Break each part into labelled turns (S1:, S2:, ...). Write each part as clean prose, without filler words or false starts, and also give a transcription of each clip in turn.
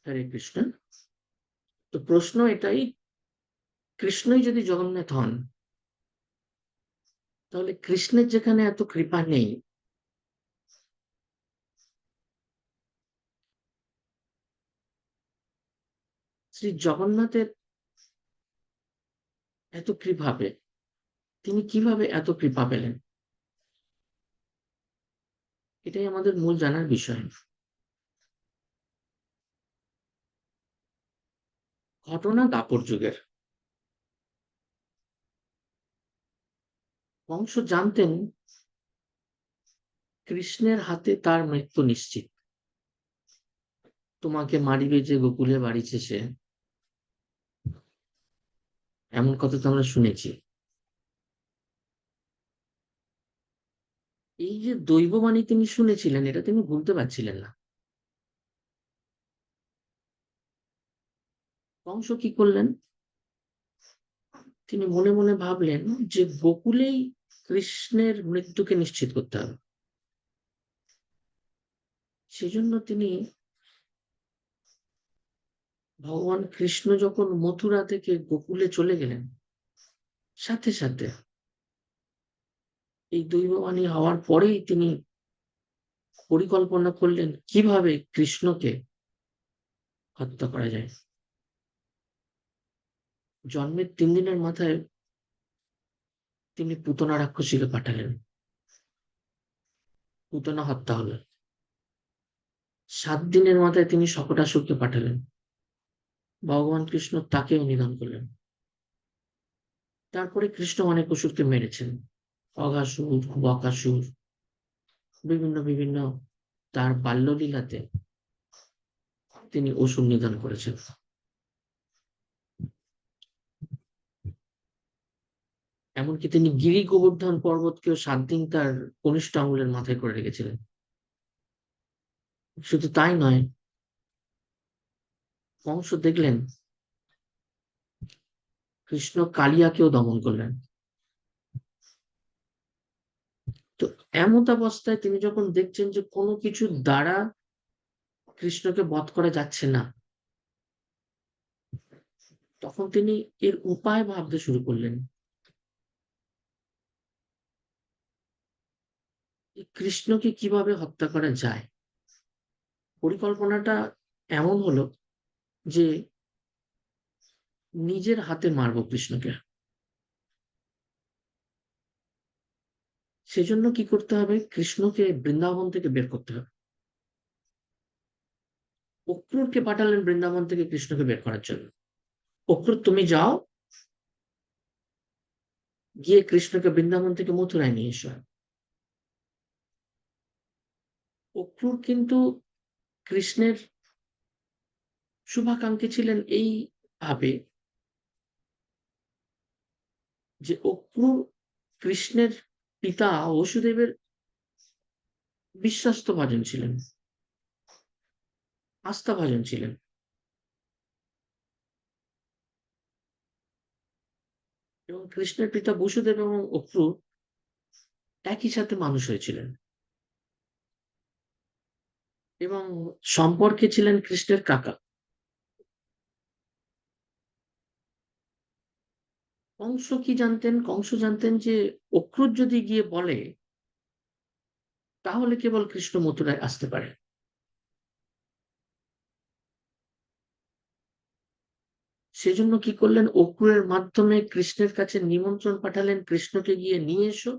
S1: হরে কৃষ্ণ। তো প্রশ্ন এটাই, কৃষ্ণই যদি জগন্নাথ হন, তাহলে কৃষ্ণের যেখানে এত কৃপা নেই, শ্রী জগন্নাথের এত কৃপা পেয়ে তিনি কিভাবে এত কৃপা পেলেন? এটাই আমাদের মূল জানার বিষয়। ঘটনা দাপর যুগের। কংস জানতেন কৃষ্ণের হাতে তার মৃত্যু নিশ্চিত। তোমাকে মারিবে যে গোকুলে বাড়িছে সে, এমন কথা তো আমরা শুনেছি। এই যে দৈববাণী তিনি শুনেছিলেন, এটা তিনি ভুলতে পারছিলেন না। কংস কি করলেন? তিনি মনে মনে ভাবলেন যে গোকুলেই কৃষ্ণের মৃত্যুকে নিশ্চিত করতে হবে। সেজন্য তিনি, ভগবান কৃষ্ণ যখন মথুরা থেকে গোকুলে চলে গেলেন, সাথে সাথে এই দৈববাণী হওয়ার পরেই তিনি পরিকল্পনা করলেন কিভাবে কৃষ্ণকে হত্যা করা যায়। জন্মের 3 দিনের মাথায় তিনি পুতনা রাক্ষসীকে পাঠালেন। পুতনা হত্যা হলো। 7 দিনের মাথায় তিনি শকটাসুরকে পাঠালেন। ভগবান কৃষ্ণ তাকেও নিধন করলেন। তারপরে কৃষ্ণ অনেক অসুরকে মেরেছেন। অঘাসুর, বকাসুর, বিভিন্ন বিভিন্ন তার বাল্যলীলাতে তিনি অসুর নিধন করেছেন। এমনকি তিনি গিরি গোবর্ধন পর্বতকেও 7 দিন তার কনিষ্ঠ আঙুলের মাথায় করে রেখেছিলেন। শুধু তাই নয়, কংস দেখলেন কৃষ্ণ কালিয়াকেও দমন করলেন। তো এমত অবস্থায় তিনি যখন দেখছেন যে কোনো কিছুর দ্বারা কৃষ্ণকে বধ করা যাচ্ছে না, তখন তিনি এর উপায় ভাবতে শুরু করলেন। কৃষ্ণকে কিভাবে হত্যা করা যায়। পরিকল্পনাটা এমন হলো যে নিজের হাতে মারবো কৃষ্ণকে। সেজন্য কি করতে হবে? কৃষ্ণকে বৃন্দাবন থেকে বের করতে হবে। অক্রুরকে পাঠালেন বৃন্দাবন থেকে কৃষ্ণকে বের করার জন্য। অক্রুর, তুমি যাও, গিয়ে কৃষ্ণকে বৃন্দাবন থেকে মথুরায় নিয়ে এসো। অক্রুর কিন্তু কৃষ্ণের শুভাকাঙ্ক্ষী ছিলেন এই ভাবে যে অক্রুর কৃষ্ণের পিতা বসুদেবের বিশ্বস্ত ভাজন ছিলেন, আস্থা ভাজন ছিলেন। এবং কৃষ্ণের পিতা বসুদেব এবং অক্রুর একই সাথে মানুষ হয়েছিলেন এবং সম্পর্কে ছিলেন কৃষ্ণের কাকা। কংস কি জানতেন? কংস জানতেন যে অক্রুর যদি গিয়ে বলে, তাহলে কেবল কৃষ্ণ মথুরায় আসতে পারে। সেজন্য কি করলেন? অক্রুরের মাধ্যমে কৃষ্ণের কাছে নিমন্ত্রণ পাঠালেন, কৃষ্ণকে গিয়ে নিয়ে এসো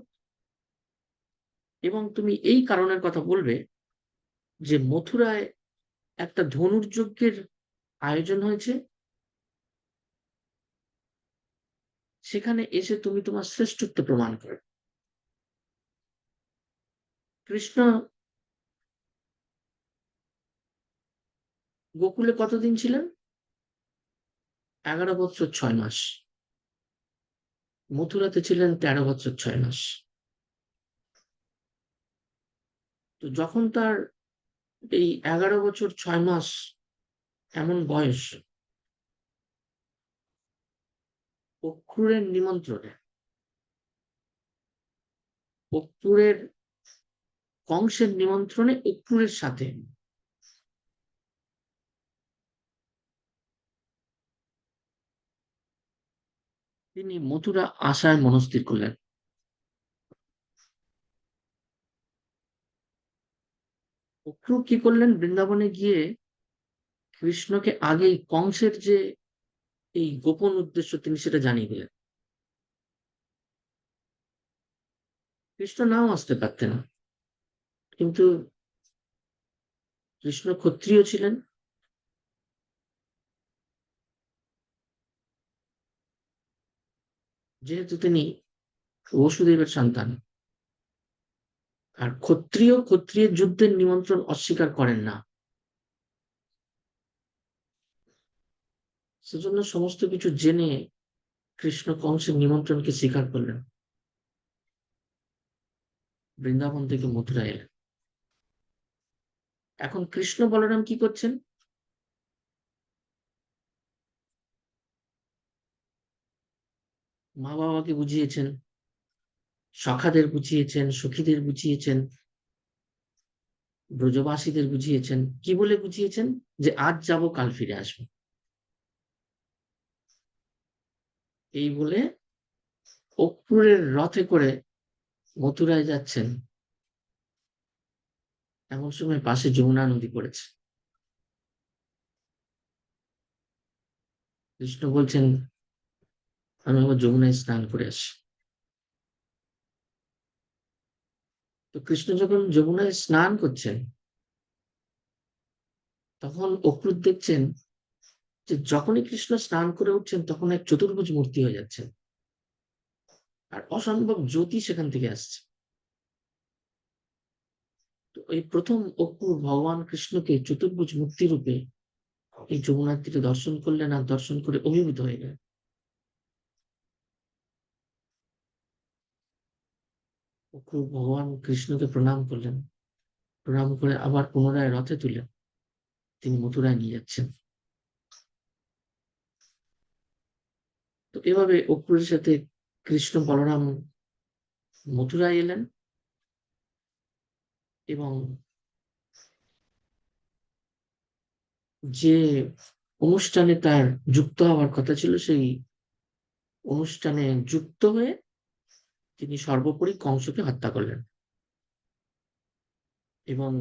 S1: এবং তুমি এই কারণের কথা বলবে যে মথুরায় একটা ধনুর্যজ্ঞের আয়োজন হয়েছে, সেখানে এসে তুমি তোমার শ্রেষ্ঠত্ব প্রমাণ করো। কৃষ্ণ গোকুলে কতদিন ছিলেন? 11 বছর 6 মাস। মথুরাতে ছিলেন 13 বছর 6 মাস। তো যখন তার এই 11 বছর 6 মাস এমন বয়স, অক্রুরের নিমন্ত্রণে, অক্রুরের কংসের নিমন্ত্রণে অক্রুরের সাথে তিনি মথুরা আসায় মনস্থির করলেন। অক্রূর কি করলেন, বৃন্দাবনে গিয়ে কৃষ্ণকে আগেই কংসের যে এই গোপন উদ্দেশ্য তিনি সেটা জানিয়ে দিলেন। কৃষ্ণ নাও আসতে পারতেন, কিন্তু কৃষ্ণ ক্ষত্রিয় ছিলেন, যেহেতু তিনি বসুদেবের সন্তান, আর ক্ষত্রিয়ের যুদ্ধের নিমন্ত্রণ অস্বীকার করেন না। সেজন্য সমস্ত কিছু জেনে কৃষ্ণ কংসের নিমন্ত্রণকে স্বীকার করলেন, বৃন্দাবন থেকে মথুরা এলেন। এখন কৃষ্ণ বলরাম কি করছেন? মা বাবাকে বুঝিয়েছেন, সখাদের বুঝিয়েছেন, সখীদের বুঝিয়েছেন, ব্রজবাসীদের বুঝিয়েছেন। কি বলে বুঝিয়েছেন? যে আজ যাব, কাল ফিরে আসবো। এই বলে অক্রূরের রথে করে মথুরায় যাচ্ছেন, এমন সময় পাশে যমুনা নদী পড়েছে। কৃষ্ণ বলছেন, আমি আবার যমুনায় স্নান করে আসি। তো কৃষ্ণ যখন যমুনায় স্নান করছেন, তখন অক্রূর দেখছেন যে যখনই কৃষ্ণ স্নান করে উঠছেন, তখন এক চতুর্ভুজ মূর্তি হয়ে যাচ্ছে, আর অসম্ভব জ্যোতি সেখান থেকে আসছে। তো এই প্রথম অক্রূর ভগবান কৃষ্ণকে চতুর্ভুজ মূর্তি রূপে এই যমুনার তীরে দর্শন করলেন, আর দর্শন করে অভিভূত হয়ে গেলেন। অক্রূর ভগবান কৃষ্ণকে প্রণাম করলেন, প্রণাম করে আবার পুনরায় রথে তুলে তিনি মথুরায় নিয়ে যাচ্ছেন। তো এভাবে অক্রূরের সাথে কৃষ্ণ বলরাম মথুরায় এলেন, এবং যে অনুষ্ঠানে তার যুক্ত হওয়ার কথা ছিল, সেই অনুষ্ঠানে যুক্ত হয়ে তিনি সর্বোপরি কংসকে হত্যা করলেন, এবং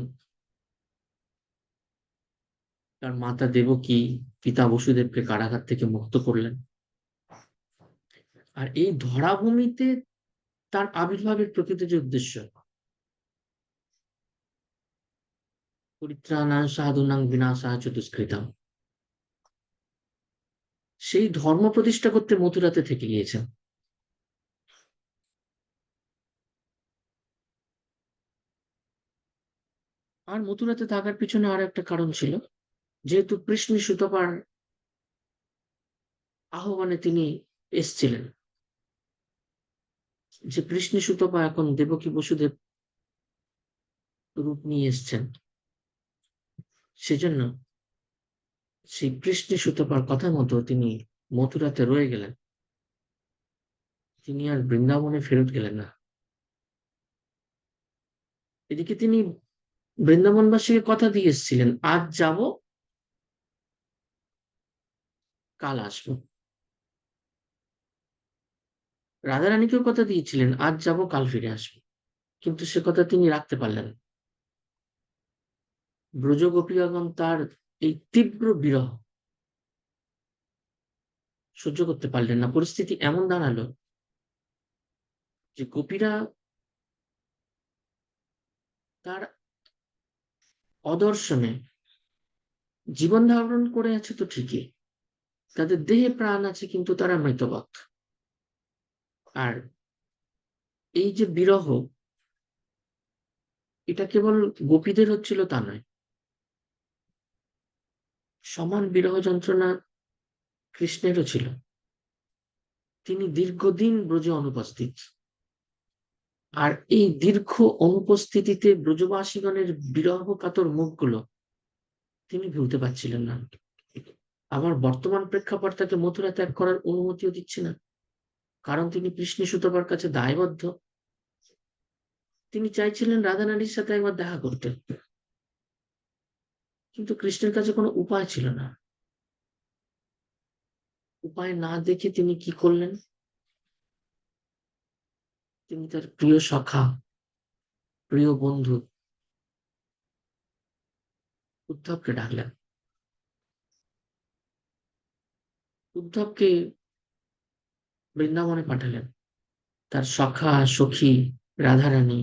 S1: তার মাতা দেবকী, পিতা বসুদেবকে কারাগার থেকে মুক্ত করলেন। আর এই ধরাভূমিতে তার আবির্ভাবের প্রকৃত যে উদ্দেশ্য, পরিত্রাণাং সাধুনাং বিনাশায় চ দুষ্কৃতাম, সেই ধর্ম প্রতিষ্ঠা করতে মথুরাতে থেকে গিয়েছেন। আর মথুরাতে থাকার পিছনে আর একটা কারণ ছিল, যেহেতু কৃষ্ণ সুতপার আহ্বানে তিনি এসছিলেন, যে কৃষ্ণ সুতপা এখন দেবকী বসুদেব রূপ নিয়ে এসছেন, সেজন্য সেই কৃষ্ণ সুতপার কথা মতো তিনি মথুরাতে রয়ে গেলেন, তিনি আর বৃন্দাবনে ফেরত গেলেন না। এদিকে তিনি বৃন্দাবনবাসীকে কথা দিয়ে এসেছিলেন, আজ যাব, কাল আসবো। রাধারানীকেও কথা দিয়েছিলেন, আজ যাব, কাল ফিরে আসবো। কিন্তু সে কথা তিনি রাখতে পারলেন না। ব্রজ গোপীগণ তার এই তীব্র বিরহ সহ্য করতে পারলেন না। পরিস্থিতি এমন দাঁড়ালো যে গোপীরা তার অদর্শনে জীবন ধারণ করে আছে তো ঠিকই, তাদের দেহে প্রাণ আছে, কিন্তু তারা মৃতবৎ। আর এই যে বিরহ, এটা কেবল গোপীদের হচ্ছিল তা নয়, সমান বিরহ যন্ত্রণা কৃষ্ণেরও ছিল। তিনি দীর্ঘদিন ব্রজে অনুপস্থিত, আর এই দীর্ঘ অনুপস্থিতিতে ব্রজবাসীগণের বিরহ কাতর মুখগুলো তিনি ভুলতে পারছিলেন না। আবার বর্তমান প্রেক্ষাপট তাকে মথুরা ত্যাগ করার অনুমতিও দিচ্ছে না, কারণ তিনি কৃষ্ণ সুতপার কাছে দায়বদ্ধ। তিনি চাইছিলেন রাধারানীর সাথে একবার দেখা করতে, কিন্তু কৃষ্ণের কাছে কোনো উপায় ছিল না। উপায় না দেখে তিনি কি করলেন, তিনি তার প্রিয় সখা, প্রিয় বন্ধু উদ্ধবকে ডাকলেন। উদ্ধবকে বৃন্দাবনে পাঠালেন তার সখা সখী রাধারানী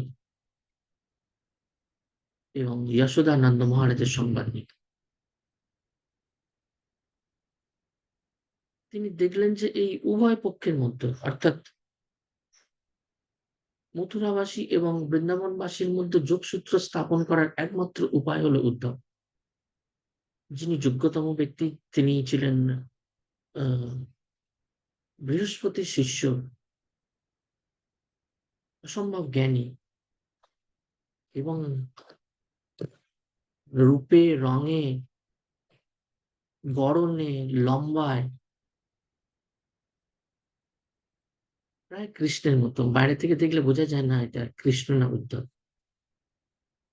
S1: এবং যশোদানন্দ মহারাজের সংবাদ নিতে। তিনি দেখলেন যে এই উভয় পক্ষের মধ্যে, অর্থাৎ মথুরাবাসী এবং বৃন্দাবনবাসীর মধ্যে যোগসূত্র স্থাপন করার একমাত্র উপায় হলো উদ্ধব। যিনি যোগ্যতম ব্যক্তি, তিনি ছিলেন আহ বৃহস্পতির শিষ্য, অসম্ভব জ্ঞানী এবং রূপে রঙে গড়নে লম্বায় প্রায় কৃষ্ণের মতো। বাইরে থেকে দেখলে বোঝা যায় না এটা কৃষ্ণ না উদ্ধব।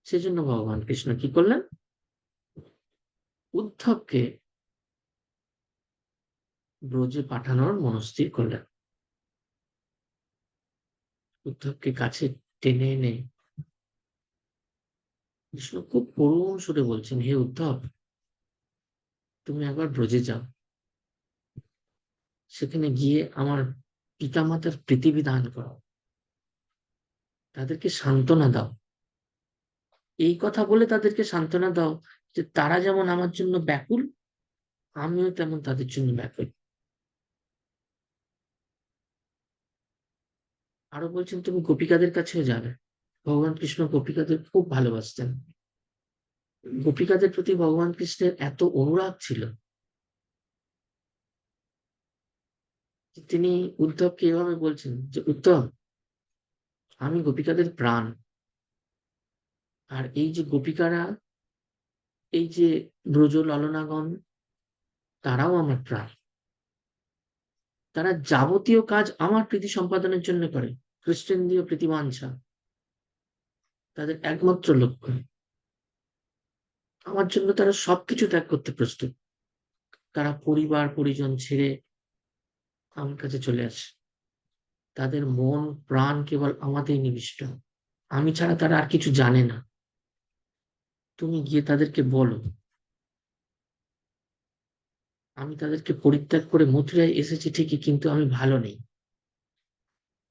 S1: সেজন্য ভগবান কৃষ্ণ কি করলেন, উদ্ধবকে ব্রজে পাঠানোর মনস্থির করলেন। উদ্ধবকে কাছে টেনে এনে কৃষ্ণ খুব করুণ সুরে বলছেন, হে উদ্ধব, তুমি একবার ব্রজে যাও, সেখানে গিয়ে আমার পিতামাতার পৃথিবী দান করো, তাদেরকে সান্ত্বনা দাও। এই কথা বলে তাদেরকে সান্ত্বনা দাও যে তারা যেমন আমার জন্য ব্যাকুল, আমিও তেমন তাদের জন্য ব্যাকুল। আরো বলছেন তুমি গোপিকাদের কাছেও যাবে। ভগবান কৃষ্ণ গোপিকাদের খুব ভালোবাসতেন। গোপিকাদের প্রতি ভগবান কৃষ্ণের এত অনুরাগ ছিল যে তিনি উদ্ধবকে এভাবে বলছেন যে উদ্ধব, আমি গোপিকাদের প্রাণ। আর এই যে গোপিকারা, এই যে ব্রজ ললনাগণ, তারাও আমার প্রাণ। তারা যাবতীয় কাজ আমার প্রীতি সম্পাদনের জন্য করে। কৃষ্ণেন্দ্রীয় প্রীতিবাঞ্ছা তাদের একমাত্র লক্ষ্য। আমার জন্য তারা সবকিছু ত্যাগ করতে প্রস্তুত। তারা পরিবার পরিজন ছেড়ে আমার কাছে চলে আসে। তাদের মন প্রাণ কেবল আমাতেই নিবিষ্ট। আমি ছাড়া তারা আর কিছু জানে না। তুমি গিয়ে তাদেরকে বলো, আমি তাদেরকে পরিত্যাগ করে মথুরায় এসেছি ঠিকই, কিন্তু আমি ভালো নেই।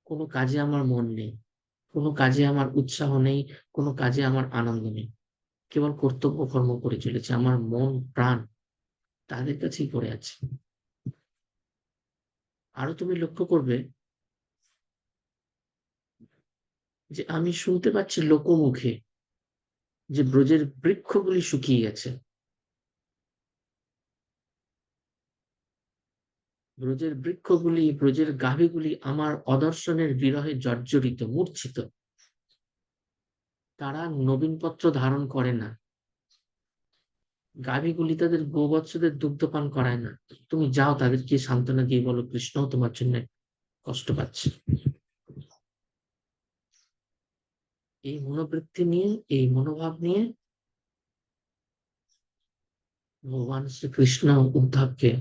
S1: কোনো কাজে আমার মন নেই, কোনো কাজে আমার উৎসাহ নেই, কোনো কাজে আমার আনন্দ নেই। কেবল কর্তব্য কর্ম করে চলেছে। আমার মন প্রাণ তাদের কাছেই পড়ে আছে। আরো তুমি লক্ষ্য করবে যে আমি শুনতে পাচ্ছি লোকমুখে যে ব্রজের বৃক্ষগুলি শুকিয়ে গেছে। ব্রজের বৃক্ষগুলি, ব্রজের গাভীগুলি আমার অদর্শনের বিরহে জর্জরিত, মূর্ছিত। তারা নবীনপত্র ধারণ করে না। গাভীগুলি তাদের গোবৎসদের দুগ্ধপান করায় না। তুমি যাও, তাদেরকে সান্ত্বনা দিয়ে বলো কৃষ্ণও তোমার জন্য কষ্ট পাচ্ছে। এই মনোবৃত্তি নিয়ে, এই মনোভাব নিয়ে ভগবান শ্রীকৃষ্ণ উদ্ধবকে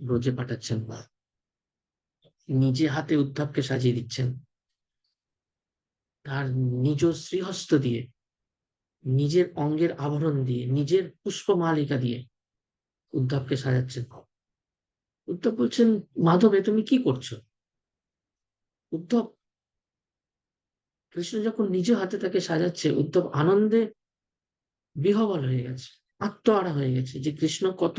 S1: ব্রজে পাঠাচ্ছেন। নিজে হাতে উদ্ধবকে সাজিয়ে দিচ্ছেন। তার নিজ শ্রীহস্ত দিয়ে, নিজের অঙ্গের আভরণ দিয়ে, নিজের পুষ্পমালিকা দিয়ে উদ্ধবকে সাজাচ্ছেন। উদ্ধব বলছেন, মাধব এ তুমি কি করছো? উদ্ধব, কৃষ্ণ যখন নিজ হাতে তাকে সাজাচ্ছে, উদ্ধব আনন্দে বিহ্বল হয়ে গেছে, আত্মহারা হয়ে গেছে যে কৃষ্ণ কত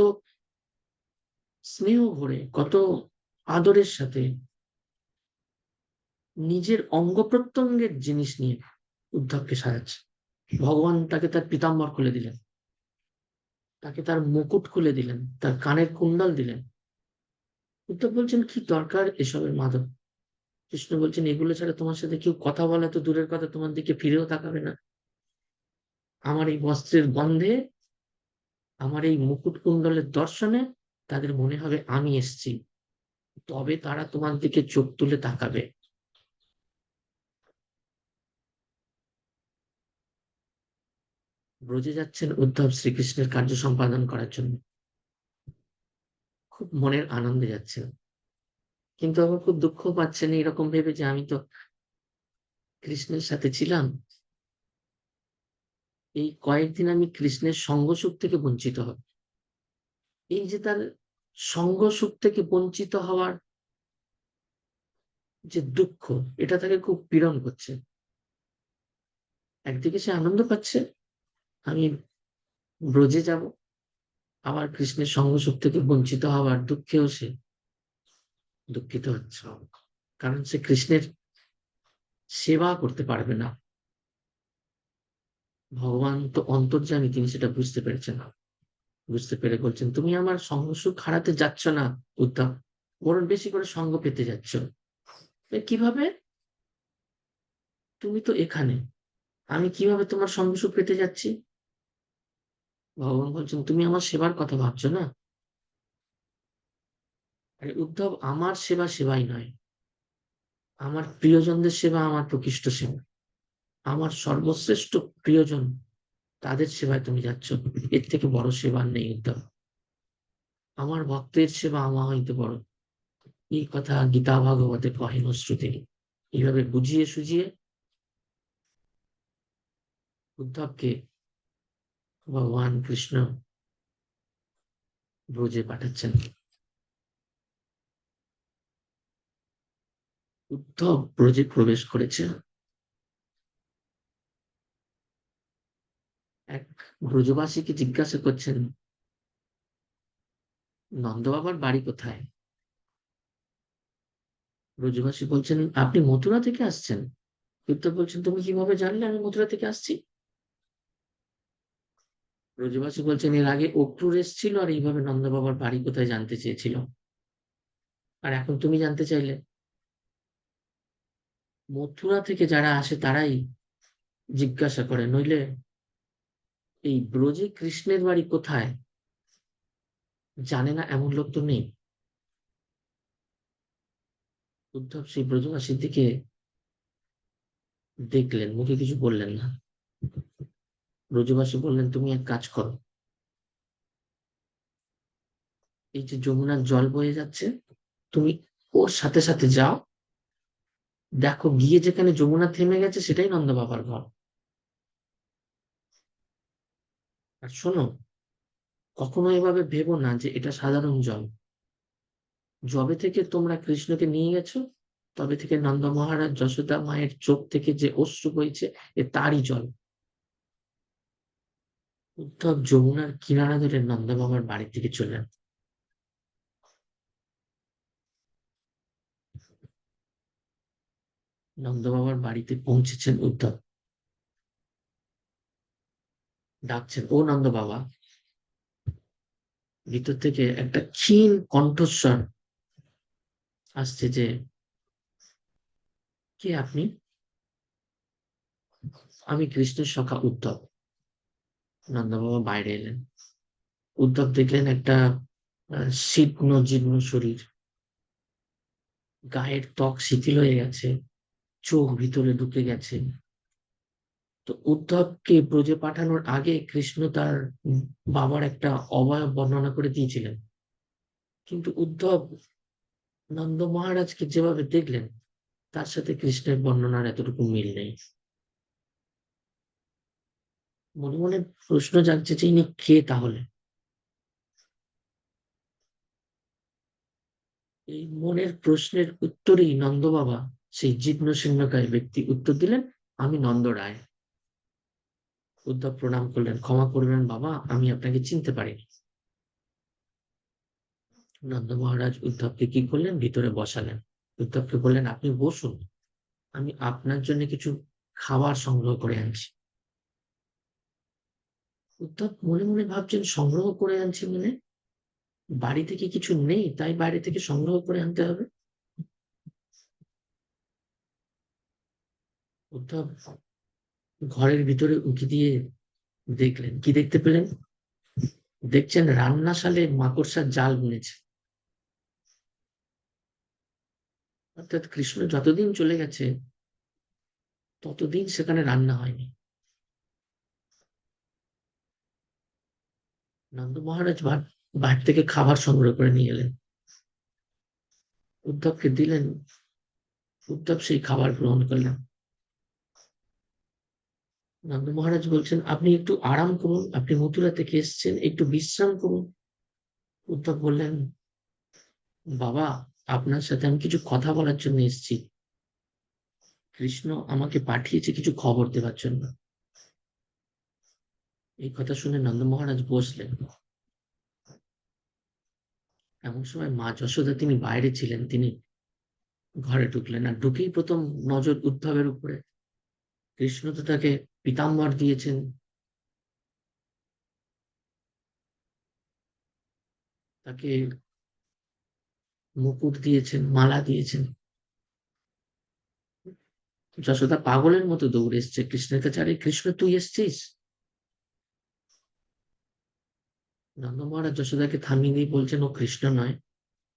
S1: স্নেহ ভরে, কত আদরের সাথে নিজের অঙ্গ প্রত্যঙ্গের জিনিস নিয়ে উদ্ধবকে সাজাচ্ছে। ভগবান তাকে তার পীতাম্বর খুলে দিলেন, তাকে তার মুকুট খুলে দিলেন, তার কানের কুণ্ডল দিলেন। উদ্ধব বলছেন, কি দরকার এসবের মাধব? কৃষ্ণ বলছেন, এগুলো ছাড়া তোমার সাথে কেউ কথা বলা তো দূরের কথা, তোমার দিকে ফিরেও তাকাবে না। আমার এই বস্ত্রের গন্ধে, আমার এই মুকুট কুণ্ডলের দর্শনে তাদের মনে হবে আমি এসছি, তবে তারা তোমার দিকে চোখ তুলে তাকাবে। ব্রজে যাচ্ছেন উদ্ধব শ্রীকৃষ্ণের কার্য সম্পাদন করার জন্য। খুব মনের আনন্দে যাচ্ছেন। কিন্তু আবার খুব দুঃখ পাচ্ছেন এরকম ভেবে যে আমি তো কৃষ্ণের সাথে ছিলাম, এই কয়েকদিন আমি কৃষ্ণের সঙ্গ সুখ থেকে বঞ্চিত হব। এই যে তার সঙ্গ সুখ থেকে বঞ্চিত হওয়ার যে দুঃখ, এটা তাকে খুব পীড়ন করছে। একদিকে সে আনন্দ পাচ্ছে, আমি ব্রজে যাব, আবার কৃষ্ণের সঙ্গ সুখ থেকে বঞ্চিত হওয়ার দুঃখেও সে দুঃখিত হচ্ছে, কারণ সে কৃষ্ণের সেবা করতে পারবে না। ভগবান তো অন্তর্যামী, তিনি সেটা বুঝতে পেরেছেন। বুঝতে পেরে বলছেন, তুমি আমার সঙ্গ সুখ হারাতে যাচ্ছ না উদ্ধব, বরং বেশি করে সঙ্গ পেতে যাচ্ছ। কিভাবে? তুমি তো এখানে, আমি কিভাবে তোমার সঙ্গ সুখ পেতে যাচ্ছি? ভগবান বলছেন, তুমি আমার সেবার কথা ভাবছো না। আরে উদ্ধব, আমার সেবা সেবাই নয়, আমার প্রিয়জনদের সেবা আমার প্রকৃষ্ট সেবা। আমার সর্বশ্রেষ্ঠ প্রিয়জন, তাদের সেবায় তুমি যাচ্ছ। এর থেকে বড় সেবা আর নেই উদ্ধব। আমার ভক্তের সেবা আমা হইতে বড়। এই কথা গীতা ভাগবতে কহেন শ্রুতি। এইভাবে বুঝিয়ে সুঝিয়ে উদ্ধবকে ভগবান কৃষ্ণ ব্রজে পাঠাচ্ছেন। উদ্ধব ব্রজে প্রবেশ করেছে। এক ব্রজবাসীকে জিজ্ঞাসা করছেন, নন্দ বাবার বাড়ি কোথায়? ব্রজবাসী বলছেন, আপনি মথুরা থেকে আসছেন। উদ্ধব বলছেন, তুমি কিভাবে জানলে আমি মথুরা থেকে আসছি? ব্রজবাসী বলছেন, এর আগে অক্রুর এসেছিল আর এইভাবে নন্দ বাবার বাড়ি কোথায় জানতে চেয়েছিল, আর এখন তুমি জানতে চাইলে। মথুরা থেকে যারা আসে তারাই জিজ্ঞাসা করে, নইলে এই ব্রজে কৃষ্ণের বাড়ি কোথায় জানে না এমন লোক তো নেই। উদ্ধব সেই ব্রজবাসীর দিকে দেখলেন, মুখে কিছু বললেন না। ব্রজবাসী বললেন, তুমি এক কাজ করো, এই যে যমুনার জল বয়ে যাচ্ছে, তুমি ওর সাথে সাথে যাও, দেখো গিয়ে যেখানে যমুনা থেমে গেছে সেটাই নন্দ বাবার ঘর। আর শোনো, কখনো এভাবে ভেবো না যে এটা সাধারণ জল। যবে থেকে তোমরা কৃষ্ণকে নিয়ে গেছো, তবে থেকে নন্দ মহারাজ যশোদা মায়ের চোখ থেকে যে অশ্রু বইছে, এ তারই জল। উদ্ধব যমুনার কিনারা ধরে নন্দ বাবার বাড়ির দিকে চললেন। নন্দ বাবার বাড়িতে পৌঁছেছেন উদ্ধব, ডাকছেন, ও নন্দ বাবা। ভিতর থেকে একটা ক্ষীণ কণ্ঠস্বর আসছে যে, কে আপনি? আমি কৃষ্ণের সখা উদ্ধব। নন্দ বাবা বাইরে এলেন। উদ্ধব দেখলেন একটা শীর্ণ জীর্ণ শরীর, গায়ের ত্বক শিথিল হয়ে গেছে, চোখ ভিতরে ঢুকে গেছে। তো উদ্ধবকে ব্রজে পাঠানোর আগে কৃষ্ণ তার বাবার একটা অবয়ব বর্ণনা করে দিয়েছিলেন, কিন্তু উদ্ধব নন্দ মহারাজকে যেভাবে দেখলেন, তার সাথে কৃষ্ণের বর্ণনার এতটুকু মিল নেই। মনে মনে প্রশ্ন জাগছে যে ইনি কে তাহলে? এই মনের প্রশ্নের উত্তরেই নন্দ বাবা, সেই জীর্ণ শীর্ণকায় ব্যক্তি, উত্তর দিলেন, আমি নন্দ রায়। উদ্ধব প্রণাম করলেন, ক্ষমা করবেন বাবা, আমি আপনাকে চিনতে পারিনি। নন্দ মহারাজ উদ্ধবকে কি করলেন, ভিতরে বসালেন। উদ্ধবকে বললেন, আপনি বসুন, আমি আপনার জন্য কিছু খাবার সংগ্রহ করে আনছি। উদ্ধব মনে মনে ভাবছেন, সংগ্রহ করে আনছি মানে বাড়ি থেকে কিছু নেই তাই বাইরে থেকে সংগ্রহ করে আনতে হবে? উদ্ধব ঘরের ভিতরে উঁকি দিয়ে দেখলেন, কি দেখতে পেলেন? দেখছেন রান্নাশালে মাকড়সার জাল বুনেছে। অর্থাৎ কৃষ্ণ যতদিন চলে গেছে ততদিন সেখানে রান্না হয়নি। নন্দ মহারাজ বাইরে থেকে খাবার সংগ্রহ করে নিয়ে এলেন। উদ্ধবকে দিলেন। উদ্ধব সেই খাবার গ্রহণ করলেন। নন্দ মহারাজ বলছেন, আপনি একটু আরাম করুন, আপনি মথুরা থেকে এসেছেন, একটু বিশ্রাম করুন। উদ্ধব বললেন, বাবা, আপনার সাথে আমি কিছু কথা বলার জন্য এসেছি। কৃষ্ণ আমাকে পাঠিয়েছে কিছু খবর দেওয়ার জন্য। এই কথা শুনে নন্দ মহারাজ বসলেন। এমন সময় মা যশোদা, তিনি বাইরে ছিলেন, তিনি ঘরে ঢুকলেন। আর ঢুকেই প্রথম নজর উদ্ধবের উপরে। কৃষ্ণ তো তাকে পীতাম্বর দিয়েছেন, তাকে মুকুট দিয়েছেন, মালা দিয়েছেন। যশোদা পাগলের মতো দৌড়ে এসছে কৃষ্ণের কাছে, আরে কৃষ্ণ তুই এসছিস? নন্দ মহারাজ যশোদাকে থামিয়ে দিয়ে বলছেন, ও কৃষ্ণ নয়,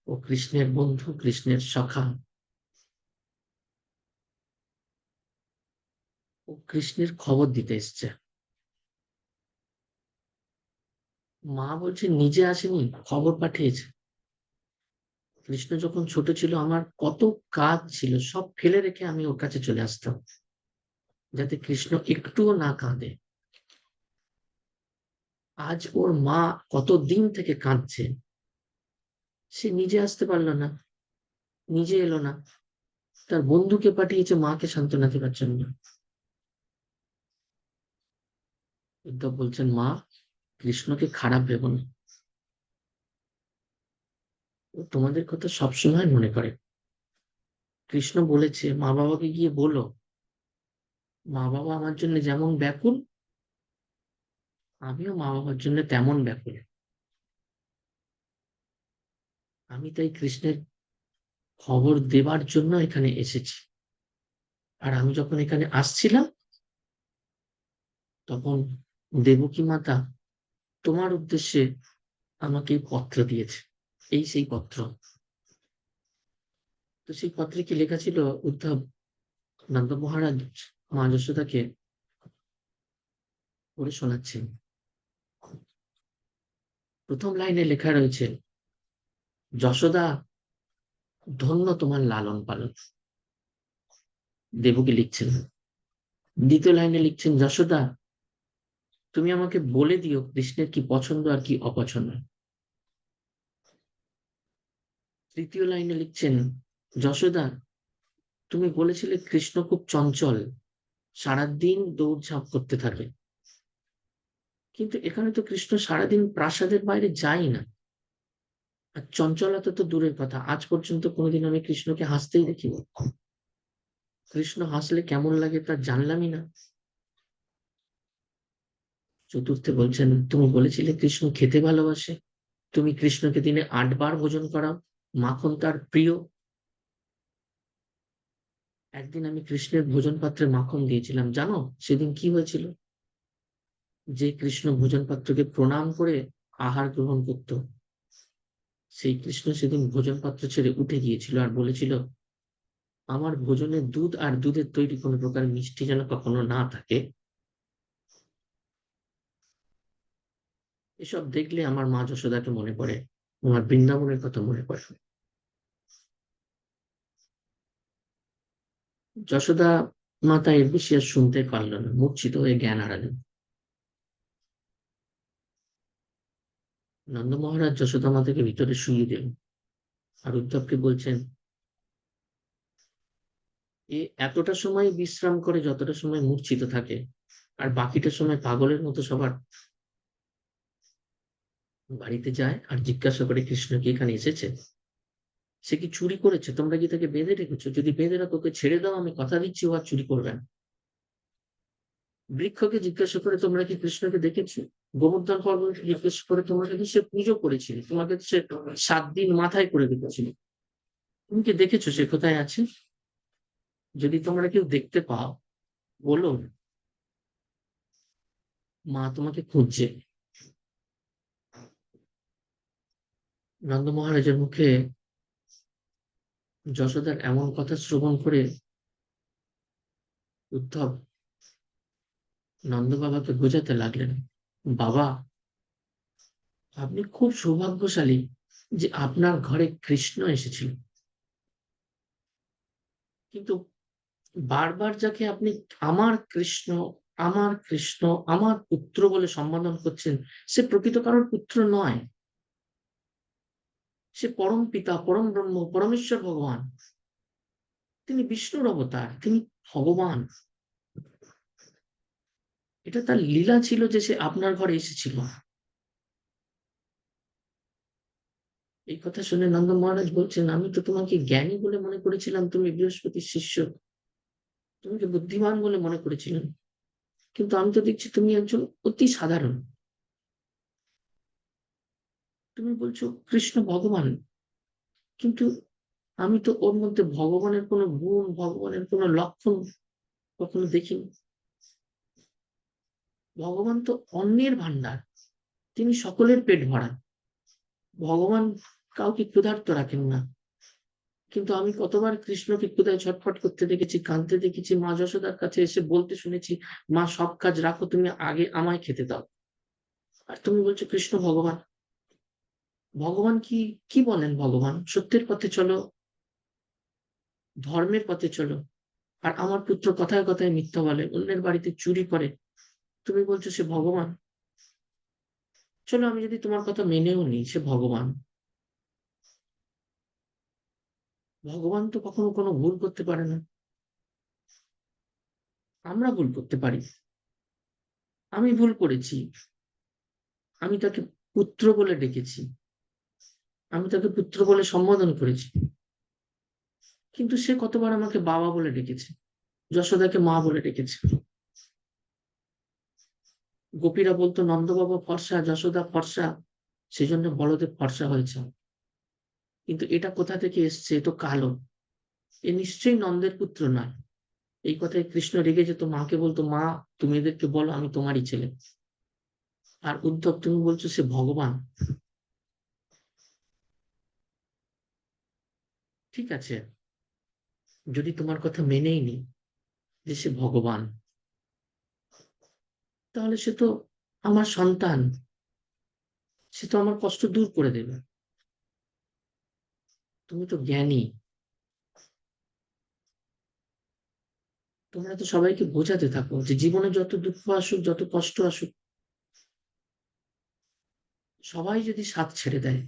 S1: ও কৃষ্ণের বন্ধু, কৃষ্ণের সখা, ও কৃষ্ণের খবর দিতে এসছে। মা বলছে নিজে আসেনি, খবর পাঠিয়েছে। কৃষ্ণ যখন ছোট ছিল আমার কত কাজ ছিল, সব ফেলে রেখে আমি ওর কাছে চলে আসতাম, যাতে কৃষ্ণ একটুও না কাঁদে। আজ ওর মা কতদিন থেকে কাঁদছে, সে নিজে আসতে পারলো না, নিজে এলো না, তার বন্ধুকে পাঠিয়েছে মাকে সান্ত্বনা দেবার জন্য। উদ্ধব বলছেন, মা, কৃষ্ণকে খারাপ ভেবো না, ও তোমাদের কথা সবসময় মনে করে। কৃষ্ণ বলেছে মা বাবাকে গিয়ে বলো, মা বাবা আমার জন্য যেমন ব্যাকুল, আমিও মা বাবার জন্য তেমন ব্যাকুল। আমি তাই কৃষ্ণের খবর দেবার জন্য এখানে এসেছি। আর আমি যখন এখানে আসছিলাম, তখন দেবকী মাতা তোমার উদ্দেশ্যে আমাকে পত্র দিয়েছে। এই সেই পত্র। তো সেই পত্রে কি লেখা ছিল? উদ্ধব নন্দ মহারাজ মা যশোদাকে পড়ে শোনাচ্ছেন। প্রথম লাইনে লেখা রয়েছে, যশোদা, ধন্য তোমার লালন পালন। দেবকী লিখছেন। দ্বিতীয় লাইনে লিখছেন, যশোদা, তুমি আমাকে বলে দিও কৃষ্ণের কি পছন্দ আর কি অপছন্দ। তৃতীয় লাইনে লিখছেন, যশোদা, তুমি বলেছিলে কৃষ্ণ খুব চঞ্চল, সারাদিন দৌড়ঝাঁপ করতে থাকে। কিন্তু এখানে তো কৃষ্ণ সারাদিন প্রাসাদের বাইরে যায় না। আর চঞ্চলতা তো দূরের কথা, আজ পর্যন্ত কোনোদিন আমি কৃষ্ণকে হাসতেই দেখিনি। কৃষ্ণ হাসলে কেমন লাগে তা জানলামই না। চতুর্থে বলছেন, তুমি বলেছিলে কৃষ্ণ খেতে ভালোবাসে, তুমি কৃষ্ণকে দিনে 8 বার ভোজন করাও, মাখন তার প্রিয়। একদিন আমি কৃষ্ণের ভোজন পাত্রে মাখন দিয়েছিলাম, জানো সেদিন কি হয়েছিল? যে কৃষ্ণ ভোজন পাত্রকে প্রণাম করে আহার গ্রহণ করত, সেই কৃষ্ণ সেদিন ভোজন পাত্র ছেড়ে উঠে গিয়েছিল আর বলেছিল, আমার ভোজনে দুধ আর দুধের তৈরি কোনো প্রকার মিষ্টি যেন কখনো না থাকে। এসব দেখলে আমার মা যশোদাকে মনে পড়ে, আমার বৃন্দাবনের কথা মনে পড়ে। যশোদা মাতা এর বেশি আর শুনতে পারল না, মূর্ছিত হয়ে জ্ঞান হারালেন। নন্দ মহারাজ যশোদা মাতাকে ভিতরে শুইয়ে দিলেন। আর উদ্ধবকে বলছেন, এ এতটা সময় বিশ্রাম করে যতটা সময় মূর্ছিত থাকে, আর বাকিটা সময় পাগলের মতো সবার বাড়িতে যায় আর জিজ্ঞাসা করে কৃষ্ণ কি এখানে এসেছে, সে কি চুরি করেছে, তোমরা কি তাকে বেঁধে রেখেছো? যদি বেঁধে রাখো ওকে ছেড়ে দাও, আমি কথা দিচ্ছি ও আর চুরি করবে না। বৃক্ষকে জিজ্ঞাসা করে তোমরা কি কৃষ্ণকে দেখেছো? গোবর্ধন পর্বতকে জিজ্ঞাসা করে তোমরা কি সে পুজো করেছিল, তোমাকে সে 7 দিন মাথায় করে রেখেছিল, তুমি কি দেখেছো সে কোথায় আছে? যদি তোমরা কেউ দেখতে পাও, বলো মা তোমাকে খুঁজছে। নন্দ মহারাজের মুখে যশোদার এমন কথা শ্রবণ করে উদ্ধব নন্দ বাবাকে বোঝাতে লাগলেন, বাবা, আপনি খুব সৌভাগ্যশালী যে আপনার ঘরে কৃষ্ণ এসেছিল। কিন্তু বারবার যাকে আপনি আমার কৃষ্ণ, আমার কৃষ্ণ, আমার পুত্র বলে সম্বোধন করছেন, সে প্রকৃত কারোর পুত্র নয়। সে পরম পিতা, পরম ব্রহ্ম, পরমেশ্বর ভগবান। তিনি বিষ্ণুর অবতার, তিনি ভগবান। এটা তার লীলা ছিল যে সে আপনার ঘরে এসেছিল। এই কথা শুনে নন্দ মহারাজ বলছেন, আমি তো তোমাকে জ্ঞানী বলে মনে করেছিলাম, তুমি বৃহস্পতির শিষ্য, তোমাকে বুদ্ধিমান বলে মনে করেছিলাম, কিন্তু আমি তো দেখছি তুমি একজন অতি সাধারণ। তুমি বলছো কৃষ্ণ ভগবান, কিন্তু আমি তো ওর মধ্যে ভগবানের কোনো গুণ, ভগবানের কোনো লক্ষণ কখনো দেখিনি। ভগবান তো অন্নের ভান্ডার, তিনি সকলের পেট ভরান। ভগবান কাউকে ক্ষুধার্ত রাখেন না। কিন্তু আমি কতবার কৃষ্ণকে ক্ষুধায় ছটফট করতে দেখেছি, কাঁদতে দেখেছি, মা যশোদার কাছে এসে বলতে শুনেছি, মা সব কাজ রাখো, তুমি আগে আমায় খেতে দাও। আর তুমি বলছো কৃষ্ণ ভগবান। ভগবান কি, কি বলেন ভগবান? সত্যের পথে চলো, ধর্মের পথে চলো। আর আমার পুত্র কথায় কথায় মিথ্যা বলে, অন্যের বাড়িতে চুরি করে, তুমি বলছো সে ভগবান। চলো আমি যদি তোমার কথা মেনেও নিই সে ভগবান, ভগবান তো কখনো কোনো ভুল করতে পারে না। আমরা ভুল করতে পারি। আমি ভুল করেছি, আমি তাকে পুত্র বলে ডেকেছি, আমি তাকে পুত্র বলে সম্বোধন করেছি, কিন্তু সে কতবার আমাকে বাবা বলে ডেকেছে, যশোদাকে মা বলে ডেকেছে। গোপীরা বলতো নন্দ বাবা ফর্সা, যশোদা ফর্সা, সেজন্য বলদেব ফর্সা হয়েছে। কিন্তু এটা কোথা থেকে এসছে? এ তো কালো, এ নিশ্চয়ই নন্দের পুত্র নয়। এই কথায় কৃষ্ণ রেগে যেত, মাকে বলতো, মা তুমি এদেরকে বলো আমি তোমারই ছেলে। আর উদ্ধব তুমি বলছো সে ভগবান। ঠিক আছে, যদি তোমার কথা মেনেই নি যে সে ভগবান, তাহলে সে তো আমার সন্তান, সে তো আমার কষ্ট দূর করে দেবে। তুমি তো জ্ঞানী, তোমরা তো সবাইকে বোঝাতে থাকো যে জীবনে যত দুঃখ আসুক, যত কষ্ট আসুক, সবাই যদি সাথ ছেড়ে দেয়,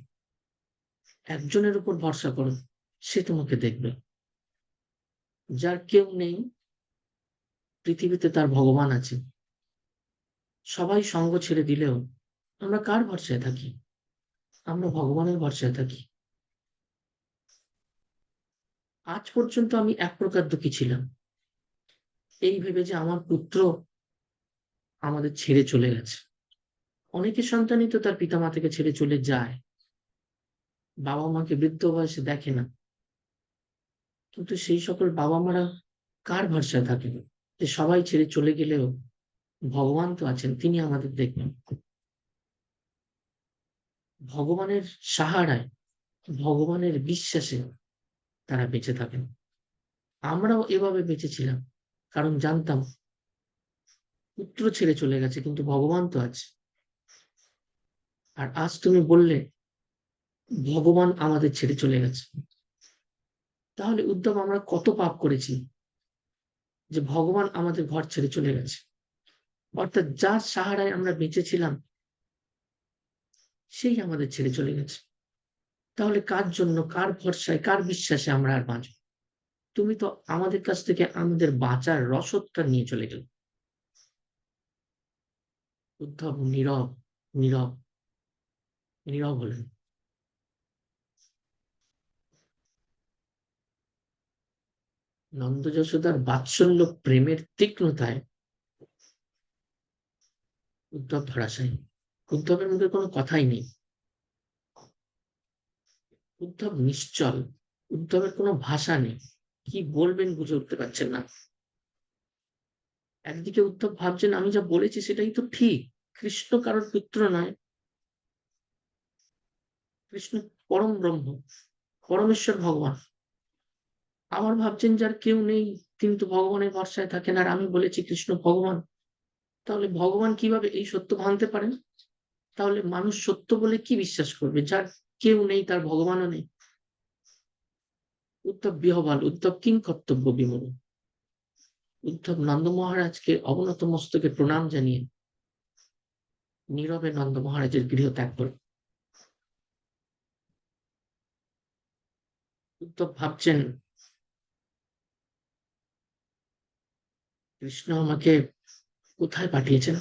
S1: একজনের উপর ভরসা করো, সে তোমাকে দেখবে। যার কেউ নেই পৃথিবীতে তার ভগবান আছে। সবাই সঙ্গ ছেড়ে দিলেও আমরা কার ভরসায় থাকি? আমরা ভগবানের ভরসায় থাকি। আজ পর্যন্ত আমি এক প্রকার দুঃখী ছিলাম, এই ভেবে যে আমার পুত্র আমাদের ছেড়ে চলে গেছে। অনেকের সন্তানই তো তার পিতা মাতাকে ছেড়ে চলে যায়, বাবা মাকে বৃদ্ধ বয়সে দেখে না। কিন্তু সেই সকল বাবা মারা কার ভরসায় থাকেন যে সবাই ছেড়ে চলে গেলেও ভগবান তো আছেন, তিনি আমাদের দেখবেন। ভগবানের সাহারায়, ভগবানের বিশ্বাসে তারা বেঁচে থাকেন। আমরাও এভাবে বেঁচেছিলাম, কারণ জানতাম পুত্র ছেড়ে চলে গেছে কিন্তু ভগবান তো আছে। আর আজ তুমি বললে ভগবান আমাদের ছেড়ে চলে গেছে, তাহলে উদ্ধব আমরা কত পাপ করেছি যে ভগবান আমাদের ঘর ছেড়ে চলে গেছে। অর্থাৎ যার সাহারায় আমরা বেঁচেছিলাম সেই আমাদের ছেড়ে চলে গেছে। তাহলে কার জন্য, কার ভরসায়, কার বিশ্বাসে আমরা আর বাঁচব? তুমি তো আমাদের কাছ থেকে আমাদের বাঁচার রসদটা নিয়ে চলে গেলে। উদ্ধব নীরব, নীরব, নীরব হলেন। নন্দ যশোদার বাৎসল্য প্রেমের তীক্ষ্ণতায় উদ্ধব ধরাশায়ী। উদ্ধবের মুখে কোনো কথাই নেই। উদ্ধব নিশ্চল, উদ্ধবের কোনো ভাষা নেই, কি বলবেন বুঝে উঠতে পারছেন না। একদিকে উদ্ধব ভাবছেন আমি যা বলেছি সেটাই তো ঠিক, কৃষ্ণ কারোর পুত্র নয়, কৃষ্ণ পরম ব্রহ্ম, পরমেশ্বর ভগবান। আবার ভাবছেন যার কেউ নেই তিনি তো ভগবানের ভরসায় থাকেন, আর আমি বলেছি কৃষ্ণ ভগবান। তাহলে ভগবান কিভাবে এই সত্য ভাঙতে পারেন? তাহলে মানুষ সত্য বলে কি বিশ্বাস করবে যার কেউ নেই, তার ভগবানও নেই? উদ্ধব বিহ্বল, উদ্ধব কিং কর্তব্য বিমূঢ়। উদ্ধব নন্দ মহারাজকে অবনত মস্তকে প্রণাম জানিয়ে নীরবে নন্দ মহারাজের গৃহ ত্যাগ করে। উদ্ধব ভাবছেন, কৃষ্ণ আমাকে কোথায় পাঠিয়েছেন?